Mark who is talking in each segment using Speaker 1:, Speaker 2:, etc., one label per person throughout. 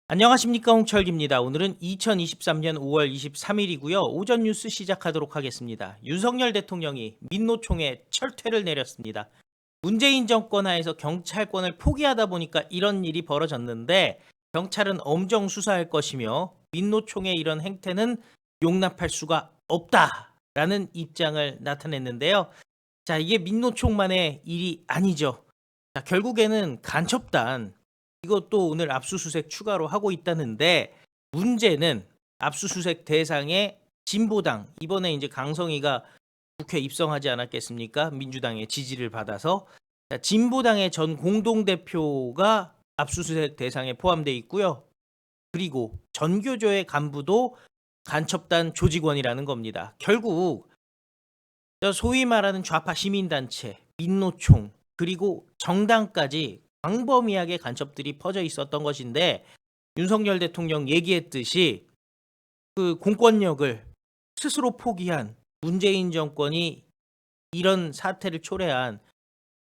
Speaker 1: 안녕하십니까, 홍철기입니다. 오늘은 2023년 5월 23일이고요. 오전 뉴스 시작하도록 하겠습니다. 윤석열 대통령이 민노총에 철퇴를 내렸습니다. 문재인 정권 하에서 경찰권을 포기하다 보니까 이런 일이 벌어졌는데 경찰은 엄정 수사할 것이며 민노총의 이런 행태는 용납할 수가 없다라는 입장을 나타냈는데요. 자, 이게 민노총만의 일이 아니죠. 자, 결국에는 간첩단 이것도 오늘 압수수색 추가로 하고 있다는데 문제는 압수수색 대상의 진보당 이번에 이제 강성희가 국회 입성하지 않았겠습니까? 민주당의 지지를 받아서 자, 진보당의 전 공동대표가 압수수색 대상에 포함되어 있고요. 그리고 전교조의 간부도 간첩단 조직원이라는 겁니다. 결국 소위 말하는 좌파 시민단체, 민노총 그리고 정당까지 광범위하게 간첩들이 퍼져 있었던 것인데 윤석열 대통령 얘기했듯이 그 공권력을 스스로 포기한 문재인 정권이 이런 사태를 초래한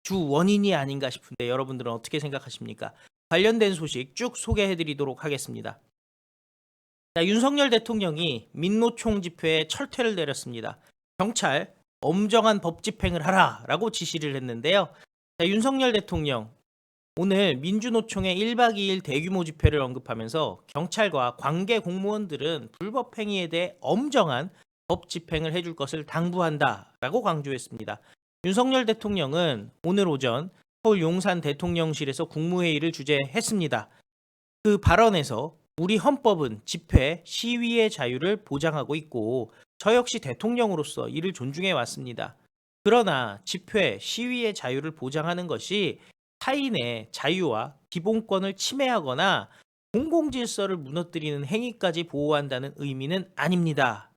Speaker 1: 주 원인이 아닌가 싶은데 여러분들은 어떻게 생각하십니까? 관련된 소식 쭉 소개해드리도록 하겠습니다. 자, 윤석열 대통령이 민노총 집회에 철퇴를 내렸습니다. 경찰 엄정한 법 집행을 하라라고 지시를 했는데요. 자, 윤석열 대통령 오늘 민주노총의 1박 2일 대규모 집회를 언급하면서 경찰과 관계 공무원들은 불법 행위에 대해 엄정한 법 집행을 해줄 것을 당부한다라고 강조했습니다. 윤석열 대통령은 오늘 오전 서울 용산 대통령실에서 국무회의를 주재했습니다. 그 발언에서 우리 헌법은 집회, 시위의 자유를 보장하고 있고 저 역시 대통령으로서 이를 존중해 왔습니다. 그러나 집회, 시위의 자유를 보장하는 것이 타인의 자유와 기본권을 침해하거나 공공질서를 무너뜨리는 행위까지 보호한다는 의미는 아닙니다.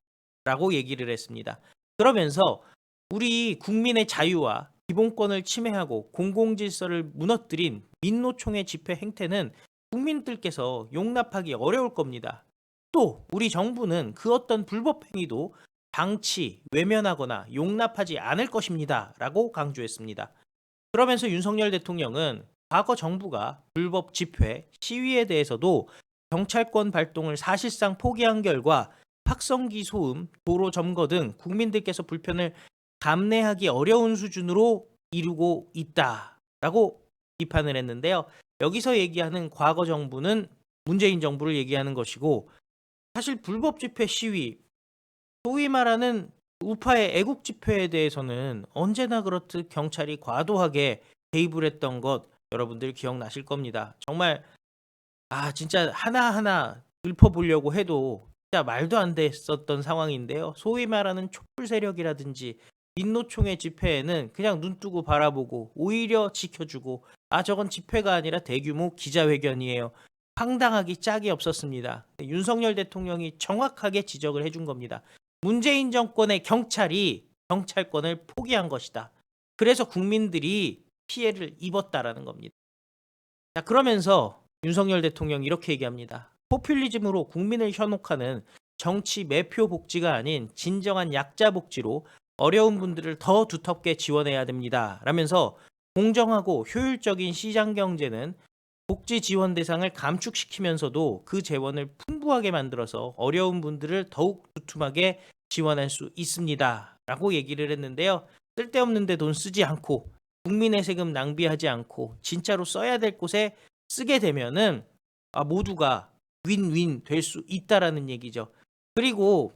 Speaker 1: 라고 얘기를 했습니다. 그러면서 우리 국민의 자유와 기본권을 침해하고 공공질서를 무너뜨린 민노총의 집회 행태는 국민들께서 용납하기 어려울 겁니다. 또 우리 정부는 그 어떤 불법 행위도 방치, 외면하거나 용납하지 않을 것입니다. 라고 강조했습니다. 그러면서 윤석열 대통령은 과거 정부가 불법 집회, 시위에 대해서도 경찰권 발동을 사실상 포기한 결과 확성기 소음, 도로 점거 등 국민들께서 불편을 감내하기 어려운 수준으로 이루고 있다라고 비판을 했는데요. 여기서 얘기하는 과거 정부는 문재인 정부를 얘기하는 것이고 사실 불법 집회 시위, 소위 말하는 우파의 애국 집회에 대해서는 언제나 그렇듯 경찰이 과도하게 개입을 했던 것 여러분들 기억나실 겁니다. 정말 진짜 하나하나 읊어보려고 해도 진짜 말도 안 됐었던 상황인데요. 소위 말하는 촛불 세력이라든지 민노총의 집회에는 그냥 눈 뜨고 바라보고 오히려 지켜주고 저건 집회가 아니라 대규모 기자회견이에요. 황당하기 짝이 없었습니다. 윤석열 대통령이 정확하게 지적을 해준 겁니다. 문재인 정권의 경찰이 경찰권을 포기한 것이다. 그래서 국민들이 피해를 입었다라는 겁니다. 자, 그러면서 윤석열 대통령이 이렇게 얘기합니다. 포퓰리즘으로 국민을 현혹하는 정치 매표 복지가 아닌 진정한 약자 복지로 어려운 분들을 더 두텁게 지원해야 됩니다. 라면서 공정하고 효율적인 시장 경제는 복지 지원 대상을 감축시키면서도 그 재원을 풍부하게 만들어서 어려운 분들을 더욱 두툼하게 지원할 수 있습니다. 라고 얘기를 했는데요. 쓸데없는 데 돈 쓰지 않고 국민의 세금 낭비하지 않고 진짜로 써야 될 곳에 쓰게 되면은 모두가 윈윈 될 수 있다라는 얘기죠. 그리고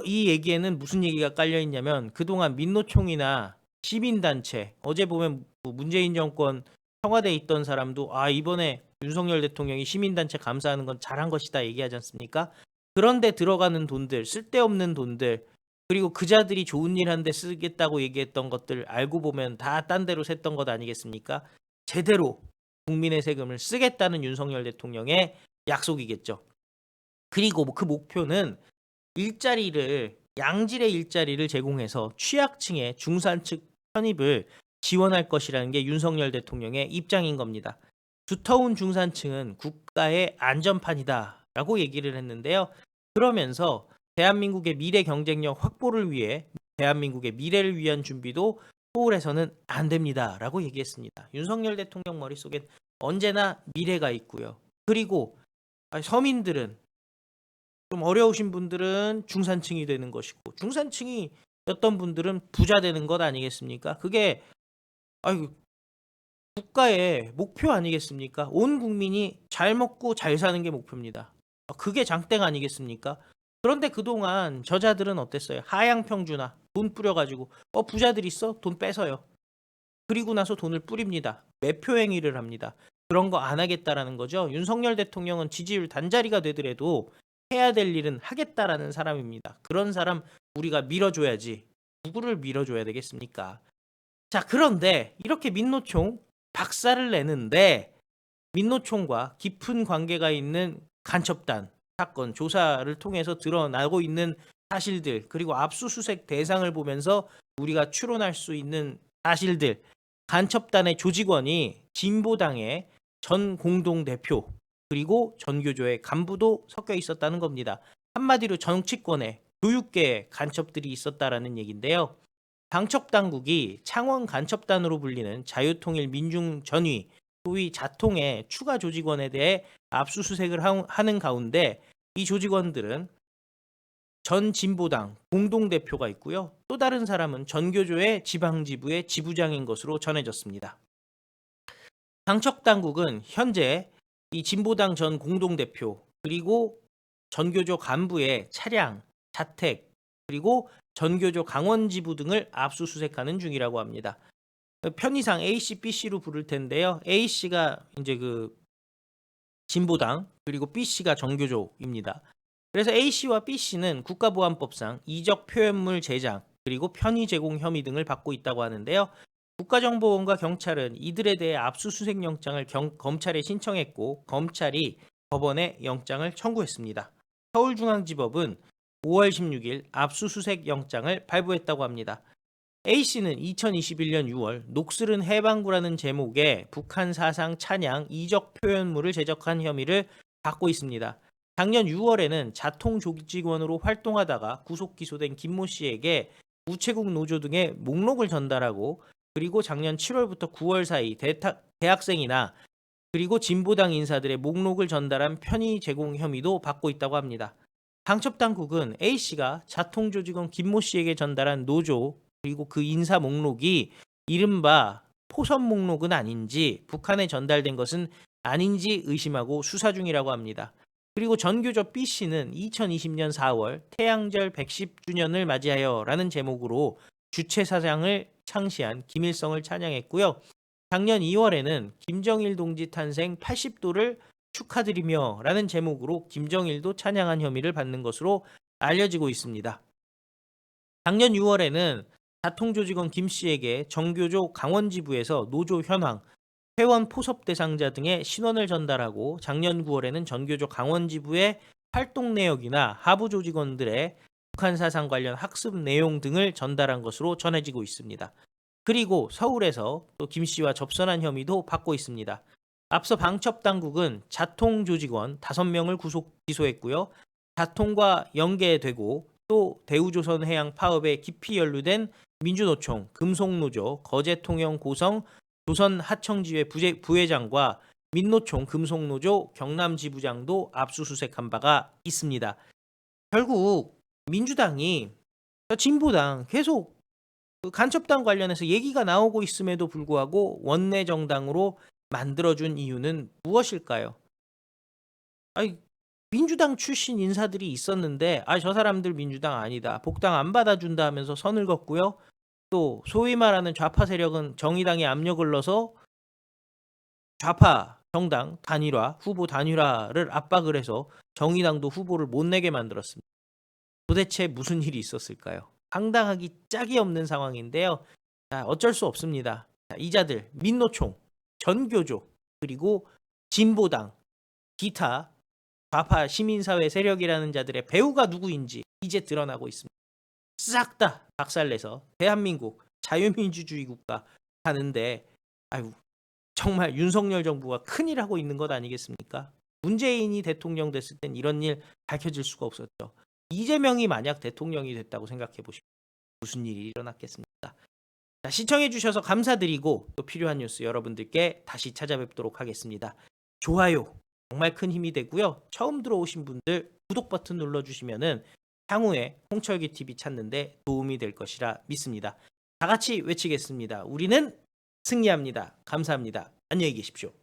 Speaker 1: 이 얘기에는 무슨 얘기가 깔려 있냐면 그동안 민노총이나 시민단체 어제 보면 문재인 정권 청와대에 있던 사람도 이번에 윤석열 대통령이 시민단체 감사하는 건 잘한 것이다 얘기하지 않습니까? 그런데 들어가는 돈들, 쓸데없는 돈들, 그리고 그자들이 좋은 일 한데 쓰겠다고 얘기했던 것들 알고 보면 다 딴 데로 샜던 것 아니겠습니까? 제대로 국민의 세금을 쓰겠다는 윤석열 대통령의 약속이겠죠. 그리고 그 목표는 양질의 일자리를 제공해서 취약층의 중산층 편입을 지원할 것이라는 게 윤석열 대통령의 입장인 겁니다. 두터운 중산층은 국가의 안전판이다라고 얘기를 했는데요. 그러면서 대한민국의 미래 경쟁력 확보를 위해 대한민국의 미래를 위한 준비도 소홀해서는 안 됩니다라고 얘기했습니다. 윤석열 대통령 머릿속엔 언제나 미래가 있고요. 그리고 서민들은, 좀 어려우신 분들은 중산층이 되는 것이고, 중산층이었던 분들은 부자 되는 것 아니겠습니까? 그게 아유 국가의 목표 아니겠습니까? 온 국민이 잘 먹고 잘 사는 게 목표입니다. 그게 장땡 아니겠습니까? 그런데 그동안 저자들은 어땠어요? 하향평준화, 돈 뿌려가지고 부자들 있어? 돈 뺏어요. 그리고 나서 돈을 뿌립니다. 매표 행위를 합니다. 그런 거 안 하겠다라는 거죠. 윤석열 대통령은 지지율 단자리가 되더라도 해야 될 일은 하겠다라는 사람입니다. 그런 사람 우리가 밀어줘야지. 누구를 밀어줘야 되겠습니까? 자, 그런데 이렇게 민노총 박살을 내는데, 민노총과 깊은 관계가 있는 간첩단 사건 조사를 통해서 드러나고 있는 사실들, 그리고 압수수색 대상을 보면서 우리가 추론할 수 있는 사실들, 간첩단의 조직원이 진보당의 전 공동대표 그리고 전교조의 간부도 섞여 있었다는 겁니다. 한마디로 정치권에 교육계의 간첩들이 있었다라는 얘기인데요. 방첩당국이 창원 간첩단으로 불리는 자유통일민중전위 소위 자통의 추가 조직원에 대해 압수수색을 하는 가운데, 이 조직원들은 전 진보당 공동대표가 있고요. 또 다른 사람은 전교조의 지방지부의 지부장인 것으로 전해졌습니다. 방첩당국은 현재 이 진보당 전 공동대표 그리고 전교조 간부의 차량, 자택, 그리고 전교조 강원지부 등을 압수수색하는 중이라고 합니다. 편의상 A씨, B씨로 부를 텐데요. A씨가 이제 그 진보당, 그리고 B씨가 전교조입니다. 그래서 A씨와 B씨는 국가보안법상 이적 표현물 제장, 그리고 편의 제공 혐의 등을 받고 있다고 하는데요. 국가정보원과 경찰은 이들에 대해 압수수색 영장을 검찰에 신청했고, 검찰이 법원에 영장을 청구했습니다. 서울중앙지법은 5월 16일 압수수색 영장을 발부했다고 합니다. A씨는 2021년 6월 녹슬은 해방구라는 제목의 북한 사상 찬양 이적 표현물을 제작한 혐의를 받고 있습니다. 작년 6월에는 자통 조직원으로 활동하다가 구속 기소된 김모 씨에게 우체국 노조 등의 목록을 전달하고, 그리고 작년 7월부터 9월 사이 대학생이나 그리고 진보당 인사들의 목록을 전달한 편의 제공 혐의도 받고 있다고 합니다. 방첩당국은 A씨가 자통조직원 김모 씨에게 전달한 노조 그리고 그 인사 목록이 이른바 포선 목록은 아닌지, 북한에 전달된 것은 아닌지 의심하고 수사 중이라고 합니다. 그리고 전교조 B씨는 2020년 4월 태양절 110주년을 맞이하여 라는 제목으로 주최사장을 창시한 김일성을 찬양했고요. 작년 2월에는 김정일 동지 탄생 80도를 축하드리며 라는 제목으로 김정일도 찬양한 혐의를 받는 것으로 알려지고 있습니다. 작년 6월에는 자통조직원 김씨에게 정교조 강원지부에서 노조 현황, 회원 포섭 대상자 등의 신원을 전달하고, 작년 9월에는 전교조 강원지부의 활동 내역이나 하부 조직원들의 북한 사상 관련 학습 내용 등을 전달한 것으로 전해지고 있습니다. 그리고 서울에서 또 김씨와 접선한 혐의도 받고 있습니다. 앞서 방첩당국은 자통 조직원 5명을 구속 기소했고요. 자통과 연계되고 또 대우조선해양 파업에 깊이 연루된 민주노총, 금속노조, 거제통영 고성 조선하청지회 부회장과 민노총 금속노조 경남지부장도 압수수색한 바가 있습니다. 결국 민주당이, 진보당 계속 간첩당 관련해서 얘기가 나오고 있음에도 불구하고 원내 정당으로 만들어준 이유는 무엇일까요? 민주당 출신 인사들이 있었는데 저 사람들 민주당 아니다, 복당 안 받아준다 하면서 선을 긋고요. 또 소위 말하는 좌파 세력은 정의당에 압력을 넣어서 좌파 정당 단일화, 후보 단일화를 압박을 해서 정의당도 후보를 못 내게 만들었습니다. 도대체 무슨 일이 있었을까요? 황당하기 짝이 없는 상황인데요. 어쩔 수 없습니다. 이자들, 민노총, 전교조, 그리고 진보당, 기타 좌파 시민사회 세력이라는 자들의 배후가 누구인지 이제 드러나고 있습니다. 싹 다 박살내서 대한민국 자유민주주의 국가 가는데 정말 윤석열 정부가 큰일 하고 있는 것 아니겠습니까? 문재인이 대통령 됐을 땐 이런 일 밝혀질 수가 없었죠. 이재명이 만약 대통령이 됐다고 생각해 보십시오. 무슨 일이 일어났겠습니까? 시청해 주셔서 감사드리고, 또 필요한 뉴스 여러분들께 다시 찾아뵙도록 하겠습니다. 좋아요, 정말 큰 힘이 되고요. 처음 들어오신 분들 구독 버튼 눌러주시면은 향후에 홍철기 TV 찾는데 도움이 될 것이라 믿습니다. 다 같이 외치겠습니다. 우리는 승리합니다. 감사합니다. 안녕히 계십시오.